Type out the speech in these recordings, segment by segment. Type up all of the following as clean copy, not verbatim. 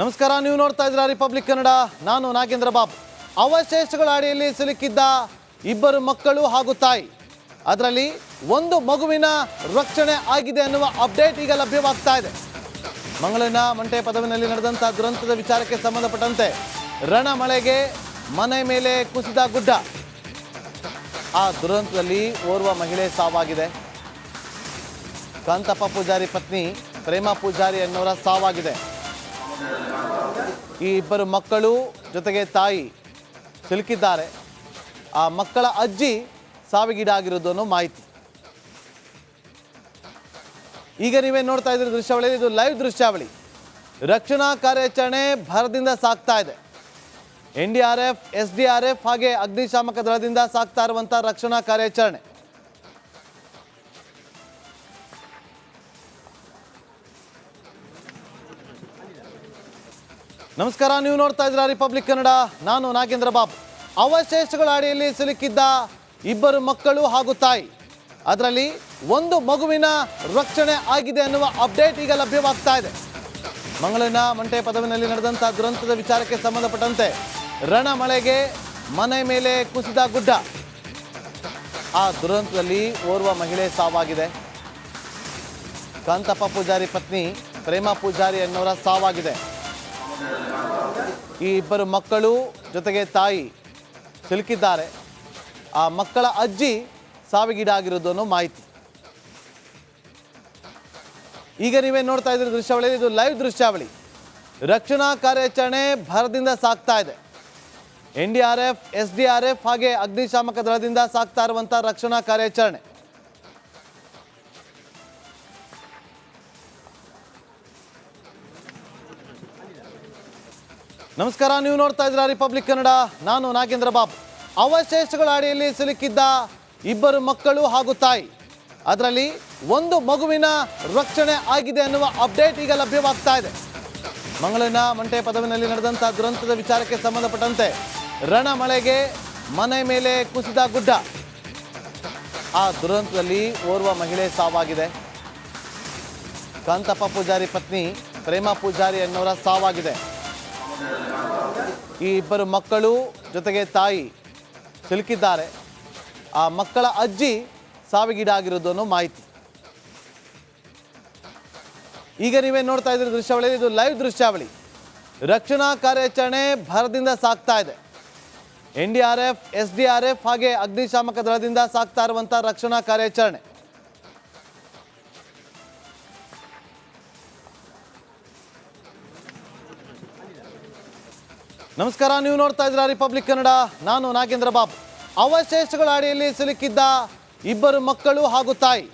ನಮಸ್ಕಾರ, ನೀವು ನೋಡ್ತಾ ಇದ್ದೀರಾ ರಿಪಬ್ಲಿಕ್ ಕನ್ನಡ. ನಾನು ನಾಗೇಂದ್ರ ಬಾಬು. ಅವಶೇಷಗಳ ಅಡಿಯಲ್ಲಿ ಸಿಲುಕಿದ್ದ ಇಬ್ಬರು ಮಕ್ಕಳು ಹಾಗೂ ತಾಯಿ, ಅದರಲ್ಲಿ ಒಂದು ಮಗುವಿನ ರಕ್ಷಣೆ ಆಗಿದೆ ಅನ್ನುವ ಅಪ್ಡೇಟ್ ಈಗ ಲಭ್ಯವಾಗ್ತಾ ಇದೆ. ಮಂಗಳೂರಿನ ಮಂಟೆ ಪದವಿನಲ್ಲಿ ನಡೆದಂಥ ದುರಂತದ ವಿಚಾರಕ್ಕೆ ಸಂಬಂಧಪಟ್ಟಂತೆ ರಣಮಳೆಗೆ ಮನೆ ಮೇಲೆ ಕುಸಿದ ಗುಡ್ಡ. ಆ ದುರಂತದಲ್ಲಿ ಓರ್ವ ಮಹಿಳೆ ಸಾವಾಗಿದೆ. ಕಾಂತಪ್ಪ ಪೂಜಾರಿ ಪತ್ನಿ ಪ್ರೇಮ ಪೂಜಾರಿ ಅನ್ನೋರ ಸಾವಾಗಿದೆ. ಈ ಇಬ್ಬರು ಮಕ್ಕಳು ಜೊತೆಗೆ ತಾಯಿ ಸಿಲುಕಿದ್ದಾರೆ. ಆ ಮಕ್ಕಳ ಅಜ್ಜಿ ಸಾವಿಗೀಡಾಗಿರೋದು ಅನ್ನೋ ಮಾಹಿತಿ. ಈಗ ನೀವೇ ನೋಡ್ತಾ ಇದ್ದೀರಿ ದೃಶ್ಯಾವಳಿ, ಇದು ಲೈವ್ ದೃಶ್ಯಾವಳಿ. ರಕ್ಷಣಾ ಕಾರ್ಯಾಚರಣೆ ಭರದಿಂದ ಸಾಗ್ತಾ ಇದೆ. NDRF, SDRF ಹಾಗೆ ಅಗ್ನಿಶಾಮಕ ದಳದಿಂದ ಸಾಗ್ತಾ ಇರುವಂಥ ರಕ್ಷಣಾ ಕಾರ್ಯಾಚರಣೆ. ನಮಸ್ಕಾರ, ನೀವು ನೋಡ್ತಾ ಇದ್ದೀರಾ ರಿಪಬ್ಲಿಕ್ ಕನ್ನಡ. ನಾನು ನಾಗೇಂದ್ರ ಬಾಬು. ಅವಶೇಷಗಳ ಅಡಿಯಲ್ಲಿ ಸಿಲುಕಿದ್ದ ಇಬ್ಬರು ಮಕ್ಕಳು ಹಾಗೂ ತಾಯಿ, ಅದರಲ್ಲಿ ಒಂದು ಮಗುವಿನ ರಕ್ಷಣೆ ಆಗಿದೆ ಅನ್ನುವ ಅಪ್ಡೇಟ್ ಈಗ ಲಭ್ಯವಾಗ್ತಾ ಇದೆ. ಮಂಗಳೂರಿನ ಮಂಟೆ ಪದವಿನಲ್ಲಿ ನಡೆದಂಥ ದುರಂತದ ವಿಚಾರಕ್ಕೆ ಸಂಬಂಧಪಟ್ಟಂತೆ ರಣಮಳೆಗೆ ಮನೆ ಮೇಲೆ ಕುಸಿದ ಗುಡ್ಡ. ಆ ದುರಂತದಲ್ಲಿ ಓರ್ವ ಮಹಿಳೆ ಸಾವಾಗಿದೆ. ಕಾಂತಪ್ಪ ಪೂಜಾರಿ ಪತ್ನಿ ಪ್ರೇಮ ಪೂಜಾರಿ ಅನ್ನೋರ ಸಾವಾಗಿದೆ. ಈ ಇಬ್ಬರು ಮಕ್ಕಳು ಜೊತೆಗೆ ತಾಯಿ ಸಿಲುಕಿದ್ದಾರೆ. ಆ ಮಕ್ಕಳ ಅಜ್ಜಿ ಸಾವಿಗೀಡಾಗಿರೋದು ಅನ್ನೋ ಮಾಹಿತಿ. ಈಗ ನೀವೇ ನೋಡ್ತಾ ಇದ್ದೀರಿ ದೃಶ್ಯಾವಳಿ, ಇದು ಲೈವ್ ದೃಶ್ಯಾವಳಿ. ರಕ್ಷಣಾ ಕಾರ್ಯಾಚರಣೆ ಭರದಿಂದ ಸಾಗ್ತಾ ಇದೆ. NDRF, SDRF ಹಾಗೆ ಅಗ್ನಿಶಾಮಕ ದಳದಿಂದ ಸಾಗ್ತಾ ಇರುವಂಥ ರಕ್ಷಣಾ ಕಾರ್ಯಾಚರಣೆ. ನಮಸ್ಕಾರ, ನೀವು ನೋಡ್ತಾ ಇದ್ದೀರಾ ರಿಪಬ್ಲಿಕ್ ಕನ್ನಡ. ನಾನು ನಾಗೇಂದ್ರ ಬಾಬು. ಅವಶೇಷಗಳ ಅಡಿಯಲ್ಲಿ ಸಿಲುಕಿದ್ದ ಇಬ್ಬರು ಮಕ್ಕಳು ಹಾಗೂ ತಾಯಿ, ಅದರಲ್ಲಿ ಒಂದು ಮಗುವಿನ ರಕ್ಷಣೆ ಆಗಿದೆ ಅನ್ನುವ ಅಪ್ಡೇಟ್ ಈಗ ಲಭ್ಯವಾಗ್ತಾ ಇದೆ. ಮಂಗಳೂರಿನ ಮಂಟೆ ಪದವಿನಲ್ಲಿ ನಡೆದಂಥ ದುರಂತದ ವಿಚಾರಕ್ಕೆ ಸಂಬಂಧಪಟ್ಟಂತೆ ರಣಮಳೆಗೆ ಮನೆ ಮೇಲೆ ಕುಸಿದ ಗುಡ್ಡ. ಆ ದುರಂತದಲ್ಲಿ ಓರ್ವ ಮಹಿಳೆ ಸಾವಾಗಿದೆ. ಕಾಂತಪ್ಪ ಪೂಜಾರಿ ಪತ್ನಿ ಪ್ರೇಮ ಪೂಜಾರಿ ಅನ್ನೋರ ಸಾವಾಗಿದೆ. ಈ ಇಬ್ಬರು ಮಕ್ಕಳು ಜೊತೆಗೆ ತಾಯಿ ಸಿಲುಕಿದ್ದಾರೆ. ಆ ಮಕ್ಕಳ ಅಜ್ಜಿ ಸಾವಿಗೀಡಾಗಿರೋದು ಅನ್ನೋ ಮಾಹಿತಿ. ಈಗ ನೀವೇ ನೋಡ್ತಾ ಇದ್ದೀರಿ ದೃಶ್ಯಾವಳಿ, ಇದು ಲೈವ್ ದೃಶ್ಯಾವಳಿ. ರಕ್ಷಣಾ ಕಾರ್ಯಾಚರಣೆ ಭರದಿಂದ ಸಾಗ್ತಾ ಇದೆ. NDRF, SDRF ಹಾಗೆ ಅಗ್ನಿಶಾಮಕ ದಳದಿಂದ ಸಾಗ್ತಾ ಇರುವಂಥ ರಕ್ಷಣಾ ಕಾರ್ಯಾಚರಣೆ. ನಮಸ್ಕಾರ, ನೀವು ನೋಡ್ತಾ ಇದ್ದೀರಾ ರಿಪಬ್ಲಿಕ್ ಕನ್ನಡ. ನಾನು ನಾಗೇಂದ್ರ ಬಾಬು. ಅವಶೇಷಗಳ ಅಡಿಯಲ್ಲಿ ಸಿಲುಕಿದ್ದ ಇಬ್ಬರು ಮಕ್ಕಳು ಹಾಗೂ ತಾಯಿ,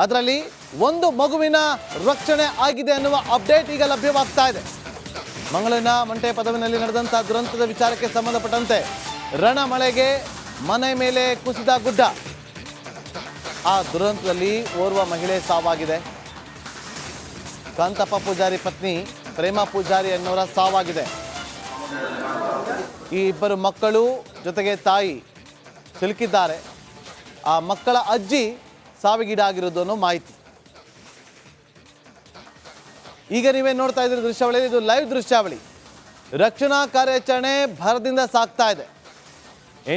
ಅದರಲ್ಲಿ ಒಂದು ಮಗುವಿನ ರಕ್ಷಣೆ ಆಗಿದೆ ಅನ್ನುವ ಅಪ್ಡೇಟ್ ಈಗ ಲಭ್ಯವಾಗ್ತಾ ಇದೆ. ಮಂಗಳೂರಿನ ಮಂಟೆ ಪದವಿನಲ್ಲಿ ನಡೆದಂಥ ದುರಂತದ ವಿಚಾರಕ್ಕೆ ಸಂಬಂಧಪಟ್ಟಂತೆ ರಣಮಳೆಗೆ ಮನೆ ಮೇಲೆ ಕುಸಿದ ಗುಡ್ಡ. ಆ ದುರಂತದಲ್ಲಿ ಓರ್ವ ಮಹಿಳೆ ಸಾವಾಗಿದೆ. ಕಾಂತಪ್ಪ ಪೂಜಾರಿ ಪತ್ನಿ ಪ್ರೇಮ ಪೂಜಾರಿ ಅನ್ನೋರ ಸಾವಾಗಿದೆ. ಈ ಇಬ್ಬರು ಮಕ್ಕಳು ಜೊತೆಗೆ ತಾಯಿ ಸಿಲುಕಿದ್ದಾರೆ. ಆ ಮಕ್ಕಳ ಅಜ್ಜಿ ಸಾವಿಗೀಡಾಗಿರೋದು ಅನ್ನೋ ಮಾಹಿತಿ. ಈಗ ನೀವೇ ನೋಡ್ತಾ ಇದ್ದೀರಿ ದೃಶ್ಯಾವಳಿ, ಇದು ಲೈವ್ ದೃಶ್ಯಾವಳಿ. ರಕ್ಷಣಾ ಕಾರ್ಯಾಚರಣೆ ಭರದಿಂದ ಸಾಗ್ತಾ ಇದೆ.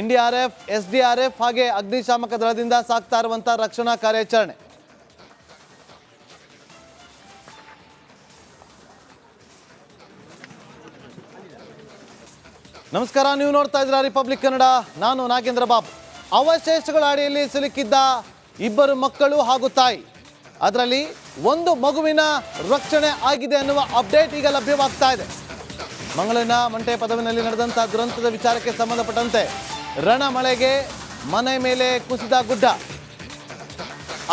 NDRF, SDRF ಹಾಗೆ ಅಗ್ನಿಶಾಮಕ ದಳದಿಂದ ಸಾಗ್ತಾ ಇರುವಂಥ ರಕ್ಷಣಾ ಕಾರ್ಯಾಚರಣೆ. ನಮಸ್ಕಾರ, ನೀವು ನೋಡ್ತಾ ಇದ್ದೀರಾ ರಿಪಬ್ಲಿಕ್ ಕನ್ನಡ. ನಾನು ನಾಗೇಂದ್ರ ಬಾಬು. ಅವಶೇಷಗಳ ಅಡಿಯಲ್ಲಿ ಸಿಲುಕಿದ್ದ ಇಬ್ಬರು ಮಕ್ಕಳು ಹಾಗೂ ತಾಯಿ, ಅದರಲ್ಲಿ ಒಂದು ಮಗುವಿನ ರಕ್ಷಣೆ ಆಗಿದೆ ಅನ್ನುವ ಅಪ್ಡೇಟ್ ಈಗ ಲಭ್ಯವಾಗ್ತಾ ಇದೆ. ಮಂಗಳೂರಿನ ಮಂಟೆ ಪದವಿನಲ್ಲಿ ನಡೆದಂಥ ದುರಂತದ ವಿಚಾರಕ್ಕೆ ಸಂಬಂಧಪಟ್ಟಂತೆ ರಣಮಳೆಗೆ ಮನೆ ಮೇಲೆ ಕುಸಿದ ಗುಡ್ಡ.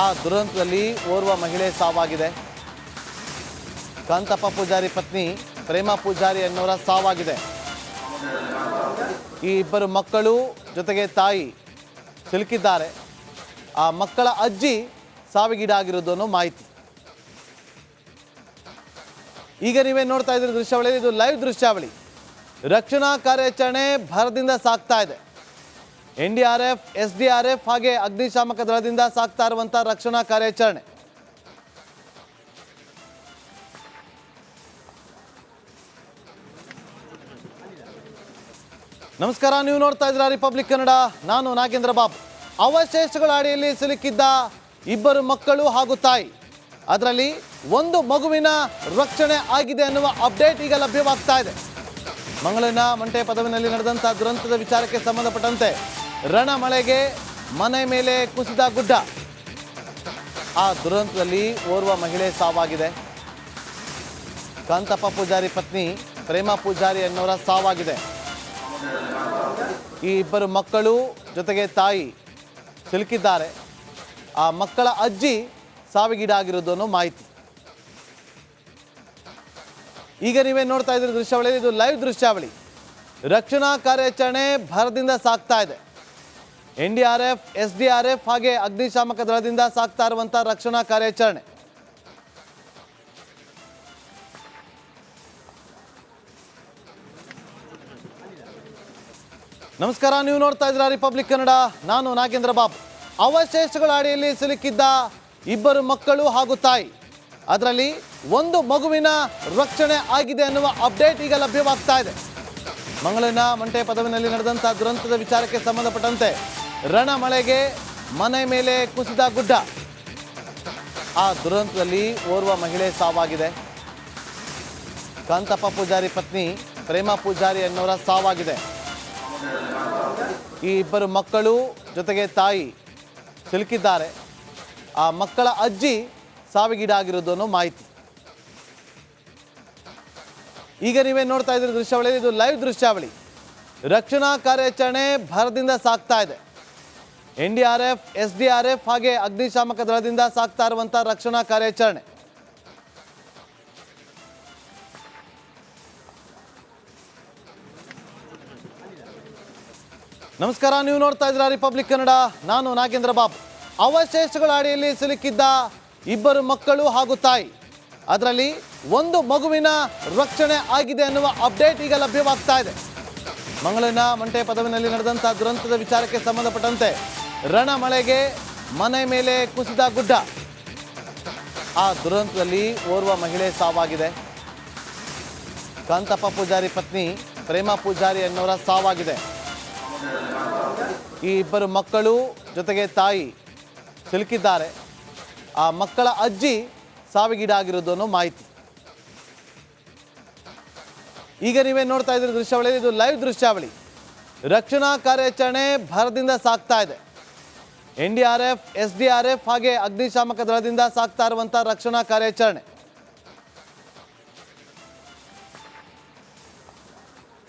ಆ ದುರಂತದಲ್ಲಿ ಓರ್ವ ಮಹಿಳೆ ಸಾವಾಗಿದೆ. ಕಾಂತಪ್ಪ ಪೂಜಾರಿ ಪತ್ನಿ ಪ್ರೇಮ ಪೂಜಾರಿ ಅನ್ನೋರ ಸಾವಾಗಿದೆ. ಈ ಇಬ್ಬರು ಮಕ್ಕಳು ಜೊತೆಗೆ ತಾಯಿ ಸಿಲುಕಿದ್ದಾರೆ. ಆ ಮಕ್ಕಳ ಅಜ್ಜಿ ಸಾವಿಗೀಡಾಗಿರೋದು ಅನ್ನೋ ಮಾಹಿತಿ. ಈಗ ನೀವೇ ನೋಡ್ತಾ ಇದ್ದೀರಿ ದೃಶ್ಯಾವಳಿ, ಇದು ಲೈವ್ ದೃಶ್ಯಾವಳಿ. ರಕ್ಷಣಾ ಕಾರ್ಯಾಚರಣೆ ಭರದಿಂದ ಸಾಗ್ತಾ ಇದೆ. NDRF, SDRF ಹಾಗೆ ಅಗ್ನಿಶಾಮಕ ದಳದಿಂದ ಸಾಗ್ತಾ ಇರುವಂಥ ರಕ್ಷಣಾ ಕಾರ್ಯಾಚರಣೆ. ನಮಸ್ಕಾರ, ನೀವು ನೋಡ್ತಾ ಇದ್ದೀರಾ ರಿಪಬ್ಲಿಕ್ ಕನ್ನಡ. ನಾನು ನಾಗೇಂದ್ರ ಬಾಬು. ಅವಶೇಷಗಳ ಅಡಿಯಲ್ಲಿ ಸಿಲುಕಿದ್ದ ಇಬ್ಬರು ಮಕ್ಕಳು ಹಾಗೂ ತಾಯಿ, ಅದರಲ್ಲಿ ಒಂದು ಮಗುವಿನ ರಕ್ಷಣೆ ಆಗಿದೆ ಅನ್ನುವ ಅಪ್ಡೇಟ್ ಈಗ ಲಭ್ಯವಾಗ್ತಾ ಇದೆ. ಮಂಗಳೂರಿನ ಮಂಟೆ ಪದವಿನಲ್ಲಿ ನಡೆದಂಥ ದುರಂತದ ವಿಚಾರಕ್ಕೆ ಸಂಬಂಧಪಟ್ಟಂತೆ ರಣಮಳೆಗೆ ಮನೆ ಮೇಲೆ ಕುಸಿದ ಗುಡ್ಡ. ಆ ದುರಂತದಲ್ಲಿ ಓರ್ವ ಮಹಿಳೆ ಸಾವಾಗಿದೆ. ಕಾಂತಪ್ಪ ಪೂಜಾರಿ ಪತ್ನಿ ಪ್ರೇಮ ಪೂಜಾರಿ ಅನ್ನೋರ ಸಾವಾಗಿದೆ. ಈ ಇಬ್ಬರು ಮಕ್ಕಳು ಜೊತೆಗೆ ತಾಯಿ ಸಿಲುಕಿದ್ದಾರೆ. ಆ ಮಕ್ಕಳ ಅಜ್ಜಿ ಸಾವಿಗೀಡಾಗಿರೋದು ಅನ್ನೋ ಮಾಹಿತಿ. ಈಗ ನೀವೇ ನೋಡ್ತಾ ಇದ್ದೀರಿ ದೃಶ್ಯಾವಳಿ, ಇದು ಲೈವ್ ದೃಶ್ಯಾವಳಿ. ರಕ್ಷಣಾ ಕಾರ್ಯಾಚರಣೆ ಭರದಿಂದ ಸಾಗ್ತಾ ಇದೆ. NDRF, SDRF ಹಾಗೆ ಅಗ್ನಿಶಾಮಕ ದಳದಿಂದ ಸಾಗ್ತಾ ಇರುವಂಥ ರಕ್ಷಣಾ ಕಾರ್ಯಾಚರಣೆ. ನಮಸ್ಕಾರ, ನೀವು ನೋಡ್ತಾ ಇದ್ದೀರಾ ರಿಪಬ್ಲಿಕ್ ಕನ್ನಡ. ನಾನು ನಾಗೇಂದ್ರ ಬಾಬು. ಅವಶೇಷಗಳ ಅಡಿಯಲ್ಲಿ ಸಿಲುಕಿದ್ದ ಇಬ್ಬರು ಮಕ್ಕಳು ಹಾಗೂ ತಾಯಿ, ಅದರಲ್ಲಿ ಒಂದು ಮಗುವಿನ ರಕ್ಷಣೆ ಆಗಿದೆ ಅನ್ನುವ ಅಪ್ಡೇಟ್ ಈಗ ಲಭ್ಯವಾಗ್ತಾ ಇದೆ. ಮಂಗಳೂರಿನ ಮಂಟೆ ಪದವಿನಲ್ಲಿ ನಡೆದಂಥ ದುರಂತದ ವಿಚಾರಕ್ಕೆ ಸಂಬಂಧಪಟ್ಟಂತೆ ರಣಮಳೆಗೆ ಮನೆ ಮೇಲೆ ಕುಸಿದ ಗುಡ್ಡ. ಆ ದುರಂತದಲ್ಲಿ ಓರ್ವ ಮಹಿಳೆ ಸಾವಾಗಿದೆ. ಕಾಂತಪ್ಪ ಪೂಜಾರಿ ಪತ್ನಿ ಪ್ರೇಮ ಪೂಜಾರಿ ಅನ್ನೋರ ಸಾವಾಗಿದೆ. ಈ ಇಬ್ಬರು ಮಕ್ಕಳು ಜೊತೆಗೆ ತಾಯಿ ಸಿಲುಕಿದ್ದಾರೆ. ಆ ಮಕ್ಕಳ ಅಜ್ಜಿ ಸಾವಿಗೀಡಾಗಿರೋದು ಅನ್ನೋ ಮಾಹಿತಿ. ಈಗ ನೀವೇ ನೋಡ್ತಾ ಇದ್ದೀರಿ ದೃಶ್ಯಾವಳಿ, ಇದು ಲೈವ್ ದೃಶ್ಯಾವಳಿ. ರಕ್ಷಣಾ ಕಾರ್ಯಾಚರಣೆ ಭರದಿಂದ ಸಾಗ್ತಾ ಇದೆ. NDRF, SDRF ಹಾಗೆ ಅಗ್ನಿಶಾಮಕ ದಳದಿಂದ ಸಾಗ್ತಾ ಇರುವಂಥ ರಕ್ಷಣಾ ಕಾರ್ಯಾಚರಣೆ. ನಮಸ್ಕಾರ, ನೀವು ನೋಡ್ತಾ ಇದ್ದೀರಾ ರಿಪಬ್ಲಿಕ್ ಕನ್ನಡ. ನಾನು ನಾಗೇಂದ್ರ ಬಾಬು. ಅವಶೇಷಗಳ ಅಡಿಯಲ್ಲಿ ಸಿಲುಕಿದ್ದ ಇಬ್ಬರು ಮಕ್ಕಳು ಹಾಗೂ ತಾಯಿ, ಅದರಲ್ಲಿ ಒಂದು ಮಗುವಿನ ರಕ್ಷಣೆ ಆಗಿದೆ ಅನ್ನುವ ಅಪ್ಡೇಟ್ ಈಗ ಲಭ್ಯವಾಗ್ತಾ ಇದೆ. ಮಂಗಳೂರಿನ ಮಂಟೆ ಪದವಿನಲ್ಲಿ ನಡೆದಂಥ ದುರಂತದ ವಿಚಾರಕ್ಕೆ ಸಂಬಂಧಪಟ್ಟಂತೆ ರಣಮಳೆಗೆ ಮನೆ ಮೇಲೆ ಕುಸಿದ ಗುಡ್ಡ. ಆ ದುರಂತದಲ್ಲಿ ಓರ್ವ ಮಹಿಳೆ ಸಾವಾಗಿದೆ. ಕಾಂತಪ್ಪ ಪೂಜಾರಿ ಪತ್ನಿ ಪ್ರೇಮ ಪೂಜಾರಿ ಅನ್ನೋರ ಸಾವಾಗಿದೆ. ಈ ಇಬ್ಬರು ಮಕ್ಕಳು ಜೊತೆಗೆ ತಾಯಿ ಸಿಲುಕಿದ್ದಾರೆ. ಆ ಮಕ್ಕಳ ಅಜ್ಜಿ ಸಾವಿಗೀಡಾಗಿರೋದು ಅನ್ನೋ ಮಾಹಿತಿ. ಈಗ ನೀವೇ ನೋಡ್ತಾ ಇದ್ದೀರಿ ದೃಶ್ಯಾವಳಿ, ಇದು ಲೈವ್ ದೃಶ್ಯಾವಳಿ. ರಕ್ಷಣಾ ಕಾರ್ಯಾಚರಣೆ ಭರದಿಂದ ಸಾಗ್ತಾ ಇದೆ. NDRF, SDRF ಹಾಗೆ ಅಗ್ನಿಶಾಮಕ ದಳದಿಂದ ಸಾಗ್ತಾ ಇರುವಂಥ ರಕ್ಷಣಾ ಕಾರ್ಯಾಚರಣೆ.